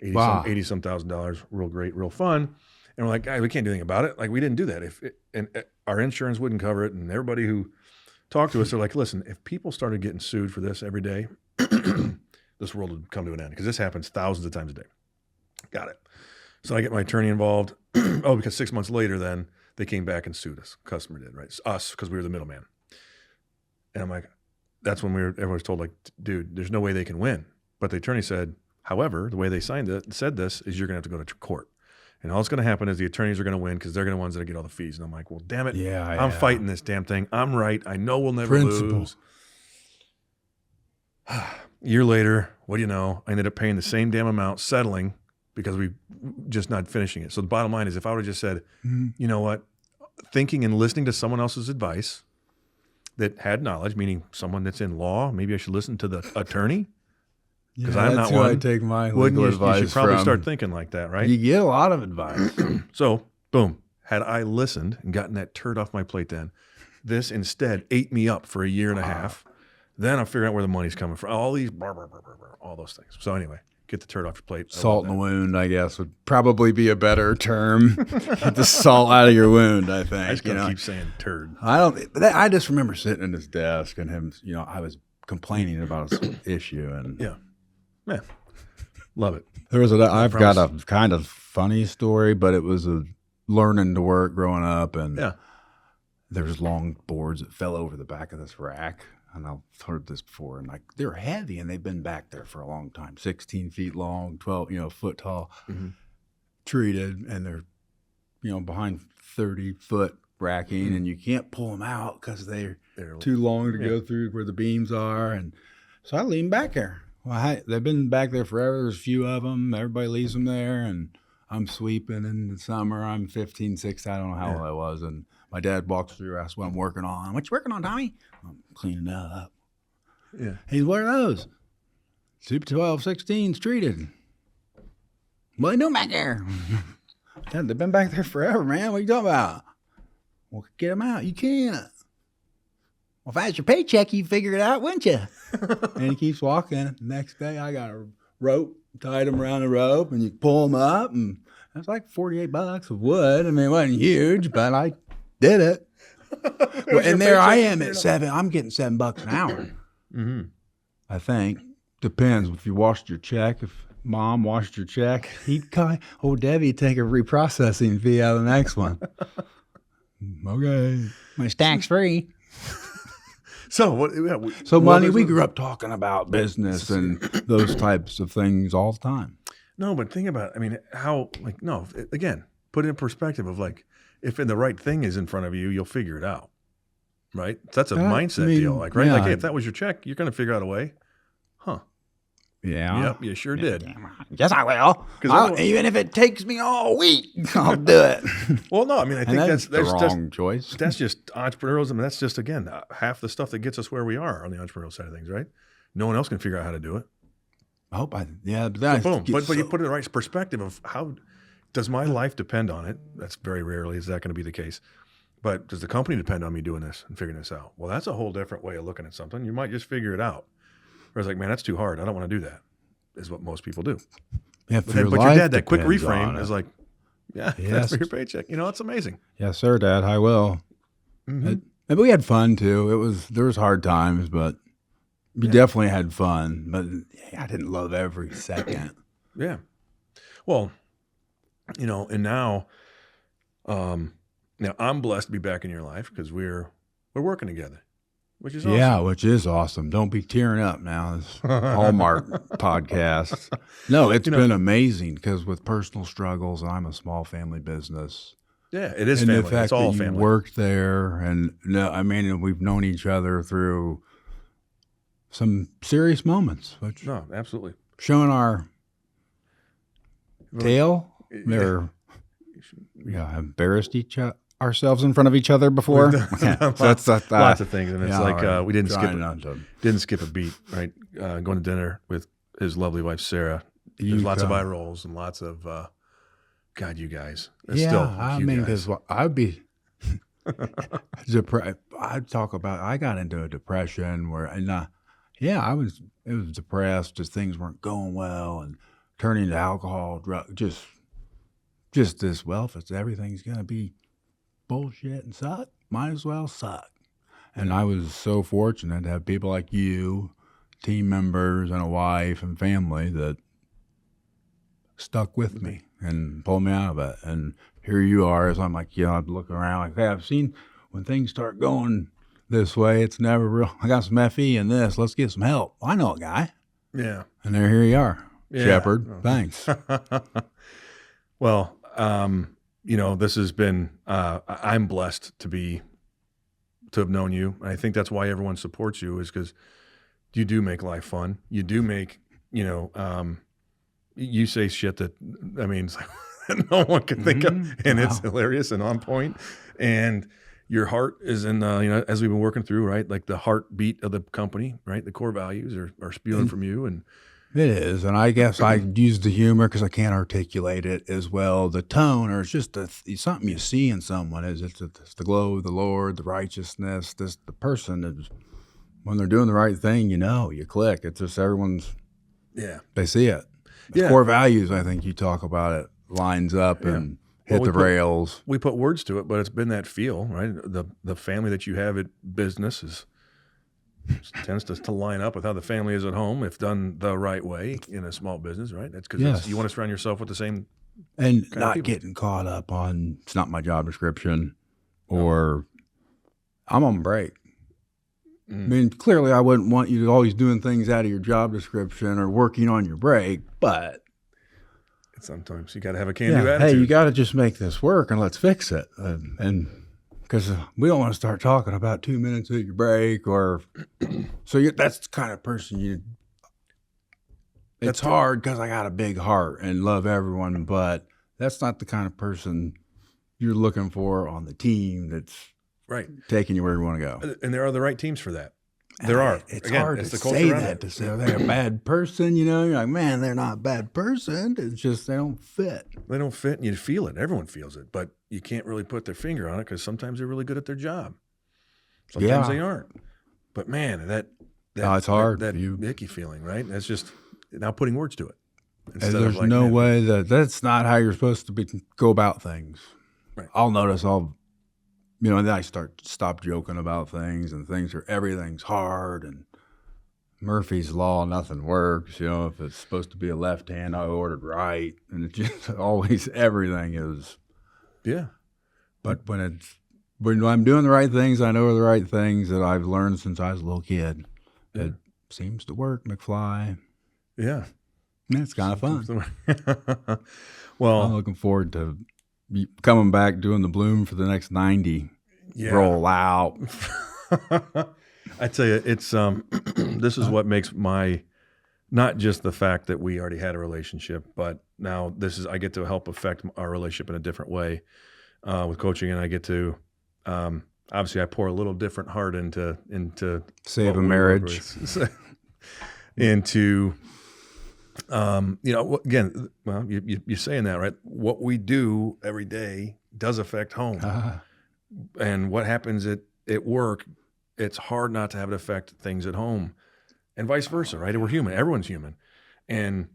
Speaker 2: $80-some thousand. Real great, real fun. And we're like, we can't do anything about it. Like, we didn't do that. And our insurance wouldn't cover it. And everybody who talked to us, they're like, listen, if people started getting sued for this every day, this world would come to an end because this happens thousands of times a day. Got it. So I get my attorney involved. Because 6 months later, then they came back and sued us. Customer did, right? It's us, because we were the middleman. And I'm like, that's when everyone was told, like, dude, there's no way they can win. But the attorney said, however, the way they said this is you're going to have to go to court. And all that's going to happen is the attorneys are going to win because they're going to be the ones that get all the fees. And I'm like, well, damn it. I'm fighting this damn thing. I'm right. I know we'll never lose. Year later, what do you know? I ended up paying the same damn amount, settling because we just not finishing it. So the bottom line is if I would have just said, you know what, thinking and listening to someone else's advice that had knowledge, meaning someone that's in law, maybe I should listen to the attorney. because
Speaker 1: Yeah,
Speaker 2: I'm
Speaker 1: that's
Speaker 2: not
Speaker 1: who I
Speaker 2: one.
Speaker 1: take my
Speaker 2: Wouldn't
Speaker 1: legal
Speaker 2: you? You
Speaker 1: advice
Speaker 2: should probably
Speaker 1: from.
Speaker 2: start thinking like that, right?
Speaker 1: You get a lot of advice.
Speaker 2: So, boom. Had I listened and gotten that turd off my plate then, this instead ate me up for a year and a half. Then I'm figuring out where the money's coming from. All these, all those things. So anyway, get the turd off your plate. I
Speaker 1: Salt
Speaker 2: love
Speaker 1: in the wound, I guess, would probably be a better term. Get the salt out of your wound, I think.
Speaker 2: that. I just gotta keep saying turd.
Speaker 1: I just remember sitting at his desk and him, I was complaining about his issue. And
Speaker 2: Yeah. Love it.
Speaker 1: I've got a kind of funny story, but it was a learning to work growing up. And
Speaker 2: Yeah.
Speaker 1: there was long boards that fell over the back of this rack. And I've heard this before, and they're heavy, and they've been back there for a long time, 16 feet long, 12, foot tall, treated, and they're, behind 30-foot racking, and you can't pull them out because they're too long to go through where the beams are. And so I lean back there. Well, they've been back there forever. There's a few of them. Everybody leaves them there, and I'm sweeping in the summer. I'm 15, 16, I don't know how old I was, and my dad walks through, asks what I'm working on. What you working on, Tommy? I'm cleaning up.
Speaker 2: Yeah.
Speaker 1: He's, what are those? Super 12, 16's treated. What are you doing back there? Dad, they've been back there forever, man. What are you talking about? Well, get them out. You can't. Well, if that's your paycheck, you'd figure it out, wouldn't you? And he keeps walking. Next day, I got a rope, tied them around the rope, and you pull them up, and that's like $48 of wood. I mean, it wasn't huge, but I did it. And there I am at $7. I'm getting $7 an hour. I think. Depends if you washed your check. If Mom washed your check, old Debbie take a reprocessing fee out of the next one. Okay, my stack's free.
Speaker 2: So what?
Speaker 1: Money. We grew up talking about business and those types of things all the time.
Speaker 2: No, but think about it. I mean, again, put it in perspective of if the right thing is in front of you, you'll figure it out, right? That's a mindset deal, right?
Speaker 1: Yeah.
Speaker 2: Hey, if that was your check, you're going to figure out a way. Huh.
Speaker 1: Yeah.
Speaker 2: Yep, you sure did.
Speaker 1: Yes, I will. Even if it takes me all week, I'll do it.
Speaker 2: Well, no, I mean, I think that's
Speaker 1: the wrong choice.
Speaker 2: That's just entrepreneurialism. That's just, again, half the stuff that gets us where we are on the entrepreneurial side of things, right? No one else can figure out how to do it.
Speaker 1: But
Speaker 2: boom. But you put it in the right perspective of how does my life depend on it? That's very rarely is that going to be the case. But does the company depend on me doing this and figuring this out? Well, that's a whole different way of looking at something. You might just figure it out. Whereas man, that's too hard. I don't want to do that, is what most people do.
Speaker 1: Yeah,
Speaker 2: but your dad, that quick reframe is that's for your paycheck. It's amazing.
Speaker 1: Yes, sir, Dad, I will. And we had fun too. There was hard times, but we definitely had fun. But I didn't love every second.
Speaker 2: Yeah. Well, and now I'm blessed to be back in your life because we're working together. Which is awesome.
Speaker 1: Yeah, which is awesome. Don't be tearing up now. This Hallmark podcast. No, it's been amazing because with personal struggles, I'm a small family business.
Speaker 2: Yeah, it is
Speaker 1: and
Speaker 2: family.
Speaker 1: The fact
Speaker 2: it's all
Speaker 1: that
Speaker 2: family.
Speaker 1: You worked there, and we've known each other through some serious moments. Which
Speaker 2: absolutely.
Speaker 1: Showing our tail, embarrassed ourselves in front of each other before.
Speaker 2: Lots of things, and it's we didn't skip a beat, right? Going to dinner with his lovely wife Sarah. There's lots of eye rolls and lots of God, you guys.
Speaker 1: Because I'd be depressed. I got into a depression where, it was depressed, just things weren't going well, and turning to alcohol, drug, just this. Well, if everything's gonna be bullshit and suck, might as well suck. And I was so fortunate to have people like you, team members, and a wife and family that stuck with me and pulled me out of it. And here you are, as I'm like, I'd look around hey, I've seen when things start going this way, it's never real. I got some FE in this. Let's get some help. I know a guy.
Speaker 2: Yeah.
Speaker 1: And here you are, Shepherd. Thanks.
Speaker 2: Well, this has been, I'm blessed to have known you. And I think that's why everyone supports you, is because you do make life fun. You do make, you say shit that, it's like, no one can think of, and it's hilarious and on point. And your heart is in, as we've been working through, right? Like the heartbeat of the company, right? The core values are spewing from you. And
Speaker 1: It is, and I guess I use the humor because I can't articulate it as well. The tone, or it's just something you see in someone. It's the glow of the Lord, the righteousness. The person is when they're doing the right thing. You click. It's just everyone's.
Speaker 2: Yeah.
Speaker 1: They see it. The
Speaker 2: Yeah.
Speaker 1: core values. I think you talk about it lines up
Speaker 2: Yeah.
Speaker 1: and hit the rails.
Speaker 2: We put words to it, but it's been that feel, right? The family that you have at business tends to line up with how the family is at home if done the right way in a small business, right? That's because
Speaker 1: Yes.
Speaker 2: you want to surround yourself with the same.
Speaker 1: And
Speaker 2: of
Speaker 1: not
Speaker 2: people.
Speaker 1: getting caught up on it's not my job description or I'm on break. I mean, clearly I wouldn't want you always doing things out of your job description or working on your break, but
Speaker 2: Sometimes you got to have a can-do
Speaker 1: hey,
Speaker 2: attitude.
Speaker 1: you got to just make this work and let's fix it. And because we don't want to start talking about 2 minutes at your break or so that's the kind of person it's hard because I got a big heart and love everyone, but that's not the kind of person you're looking for on the team that's
Speaker 2: right.
Speaker 1: taking you where you want to go.
Speaker 2: And there are the right teams for that. There are.
Speaker 1: It's
Speaker 2: Again,
Speaker 1: hard
Speaker 2: it's
Speaker 1: to
Speaker 2: the culture
Speaker 1: say
Speaker 2: around
Speaker 1: that,
Speaker 2: it.
Speaker 1: to say they're a bad person, You're like, man, they're not a bad person. It's just they don't fit.
Speaker 2: They don't fit, and you feel it. Everyone feels it, but you can't really put their finger on it because sometimes they're really good at their job. Sometimes they aren't. But man,
Speaker 1: it's hard.
Speaker 2: That icky feeling, right? That's just now putting words to it.
Speaker 1: And there's no way that's not how you're supposed to go about things.
Speaker 2: Right.
Speaker 1: I'll notice then I stop joking about things and everything's hard and Murphy's Law, nothing works. If it's supposed to be a left hand, I ordered right. And it's just always everything is.
Speaker 2: Yeah.
Speaker 1: But when I'm doing the right things, I know the right things that I've learned since I was a little kid.
Speaker 2: Yeah.
Speaker 1: It seems to work, McFly.
Speaker 2: Yeah.
Speaker 1: It's kind of fun.
Speaker 2: Well,
Speaker 1: I'm looking forward to coming back, doing the Bloom for the next 90.
Speaker 2: yeah.
Speaker 1: Roll out.
Speaker 2: I tell you, it's this is what makes not just the fact that we already had a relationship, but now I get to help affect our relationship in a different way with coaching, and I get to obviously I pour a little different heart into
Speaker 1: Save
Speaker 2: what
Speaker 1: a
Speaker 2: we work
Speaker 1: marriage.
Speaker 2: with. Into again, well, you're saying that, right? What we do every day does affect home. And what happens at work, it's hard not to have it affect things at home and vice versa, right? We're human. Everyone's human. And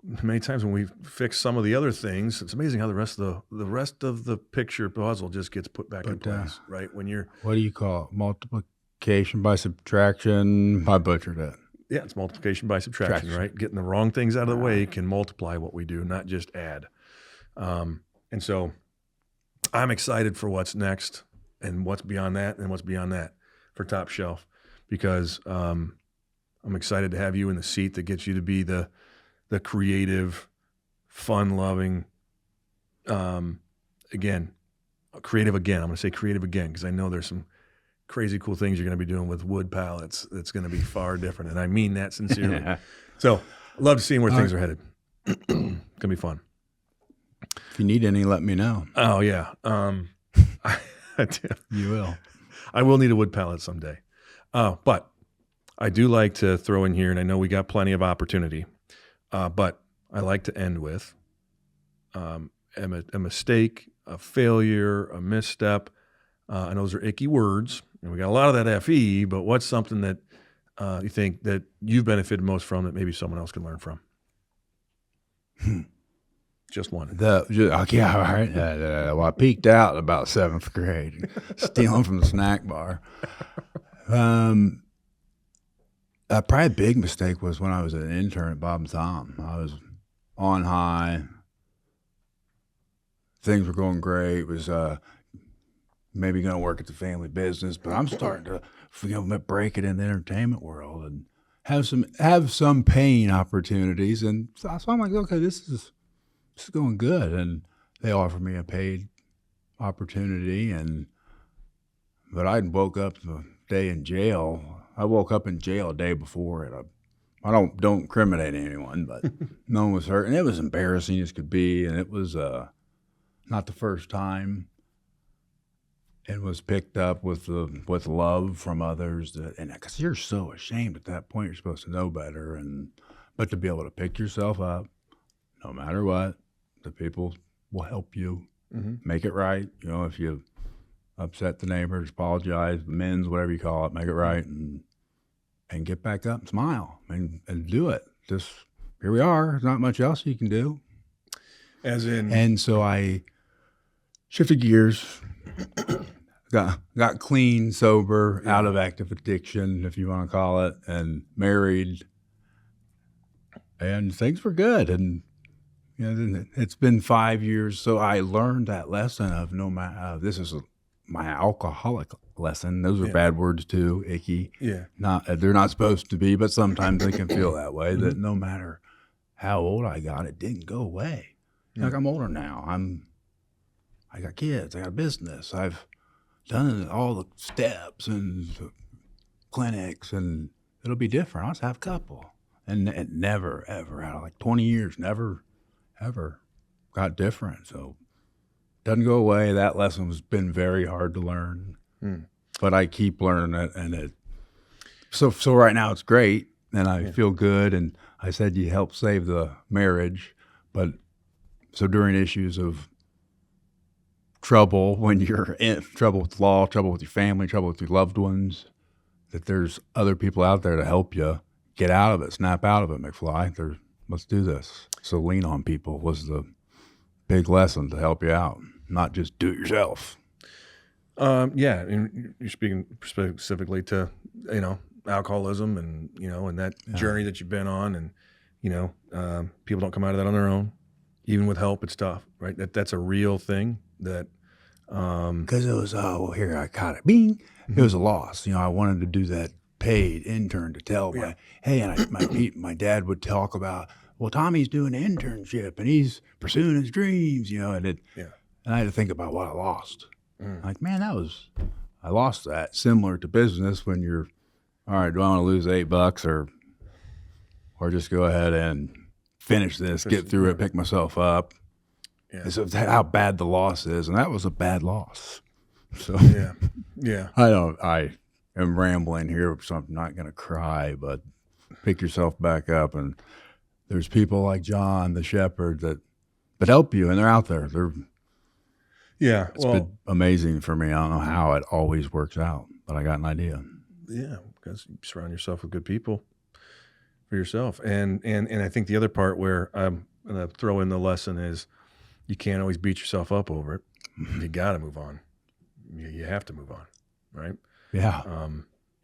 Speaker 2: many times when we fix some of the other things, it's amazing how the rest of the picture puzzle just gets put back in place, right? When you're
Speaker 1: what do you call it? Multiplication by subtraction? I butchered it.
Speaker 2: Yeah, it's multiplication by subtraction, right? Getting the wrong things out of the way can multiply what we do, not just add. And so I'm excited for what's next and what's beyond that and what's beyond that for Top Shelf because I'm excited to have you in the seat that gets you to be the creative, fun-loving, creative again. I'm going to say creative again because I know there's some crazy cool things you're going to be doing with wood pallets that's going to be far different. And I mean that sincerely. So love seeing where things are headed. It's going to be fun.
Speaker 1: If you need any, let me know.
Speaker 2: Oh, yeah.
Speaker 1: You will.
Speaker 2: I will need a wood pallet someday. But I do like to throw in here, and I know we got plenty of opportunity, but I like to end with a mistake, a failure, a misstep. I know those are icky words, and we got a lot of that FE, but what's something that you think that you've benefited most from that maybe someone else can learn from? Just one.
Speaker 1: All right. Well, I peaked out about 7th grade, stealing from the snack bar. Probably a big mistake was when I was an intern at Bob and Tom. I was on high. Things were going great. It was maybe going to work at the family business, but I'm starting to break it in the entertainment world and have some paying opportunities. And so I'm like, okay, this is going good. And they offered me a paid opportunity, but I woke up the day in jail. I woke up in jail a day before it. I don't incriminate anyone, but no one was hurt, and it was embarrassing as could be. And it was not the first time. It was picked up with love from others, and because you're so ashamed at that point, you're supposed to know better. But to be able to pick yourself up, no matter what, the people will help you make it right. You know, if you upset the neighbors, apologize, amends, whatever you call it, make it right, and get back up and smile and do it. Just here we are. There's not much else you can do.
Speaker 2: As in,
Speaker 1: And so I shifted gears, got clean, sober, out of active addiction, if you want to call it, and married. And things were good. And you know, it's been 5 years, so I learned that lesson of no matter. This is my alcoholic lesson. Those are bad words too, icky.
Speaker 2: Yeah.
Speaker 1: They're not supposed to be, but sometimes they can feel that way. That no matter how old I got, it didn't go away. Like I'm older now. I got kids. I got a business. I've done all the steps and the clinics, and it'll be different. I'll just have a couple, and it never ever out of like 20 years, never ever got different. So doesn't go away. That lesson has been very hard to learn, but I keep learning it, and so right now it's great, and I feel good. And I said you helped save the marriage, but so during issues of trouble, when you're in trouble with law, trouble with your family, trouble with your loved ones, that there's other people out there to help you get out of it, snap out of it, McFly. Let's do this. So lean on people was the big lesson to help you out, not just do it yourself.
Speaker 2: Yeah, and you're speaking specifically to, you know, alcoholism and, you know, and that journey that you've been on, and, you know, people don't come out of that on their own. Even with help, it's tough, right? That's a real thing that.
Speaker 1: Because it was, here, I caught it. Bing. It was a loss. You know, I wanted to do that paid intern to tell my dad would talk about, well, Tommy's doing an internship and he's pursuing his dreams, you know, and I had to think about what I lost. Like, man, I lost that. Similar to business when you're, all right, do I want to lose $8 or just go ahead and finish this, get through it, pick myself up. Yeah. So how bad the loss is, and that was a bad loss. So I am rambling here, so I'm not going to cry, but pick yourself back up. And there's people like John, the shepherd, that help you, and they're out there. It's been amazing for me. I don't know how it always works out, but I got an idea.
Speaker 2: Yeah, because you surround yourself with good people for yourself. And I think the other part where I'm going to throw in the lesson is you can't always beat yourself up over it. You got to move on. You have to move on, right?
Speaker 1: Yeah.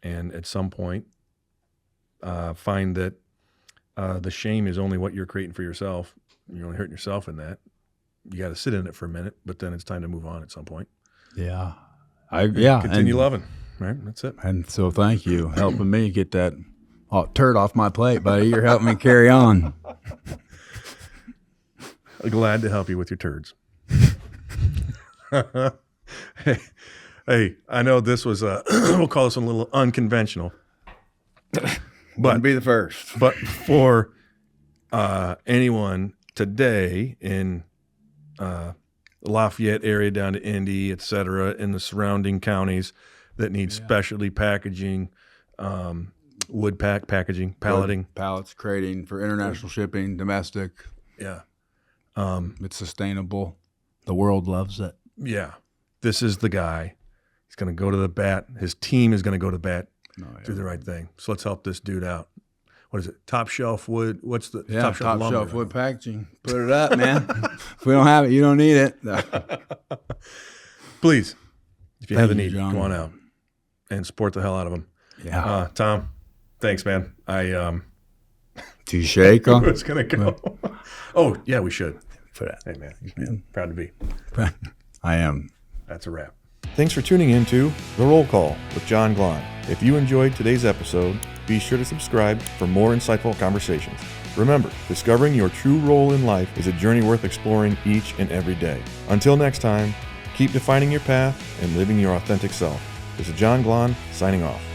Speaker 2: And at some point, find that the shame is only what you're creating for yourself. You're only hurting yourself in that. You got to sit in it for a minute, but then it's time to move on at some point.
Speaker 1: Yeah.
Speaker 2: Continue loving, right? That's it.
Speaker 1: And so thank you helping me get that turd off my plate, buddy. You're helping me carry on.
Speaker 2: Glad to help you with your turds. Hey, I know this was we'll call this one a little unconventional.
Speaker 1: Wouldn't be the first.
Speaker 2: But for anyone today in Lafayette area down to Indy, et cetera, in the surrounding counties that need specialty packaging, wood packaging, palleting.
Speaker 1: Pallets, crating for international shipping, domestic.
Speaker 2: Yeah.
Speaker 1: It's sustainable. The world loves it.
Speaker 2: Yeah. This is the guy. He's going to go to the bat. His team is going to go to bat. Do the right thing. So let's help this dude out. What is it? Top shelf wood. What's the
Speaker 1: top shelf wood packaging? Put it up, man. If we don't have it, you don't need it.
Speaker 2: Please, if you have the need, John, go on out and support the hell out of them.
Speaker 1: Yeah.
Speaker 2: Tom, thanks, man.
Speaker 1: Do you shake on?
Speaker 2: It's gonna go. Oh yeah, we should.
Speaker 1: For that.
Speaker 2: Hey man, proud to be.
Speaker 1: I am.
Speaker 2: That's a wrap. Thanks for tuning in to The Roll Call with John Glahn. If you enjoyed today's episode, be sure to subscribe for more insightful conversations. Remember, discovering your true role in life is a journey worth exploring each and every day. Until next time, keep defining your path and living your authentic self. This is John Glahn signing off.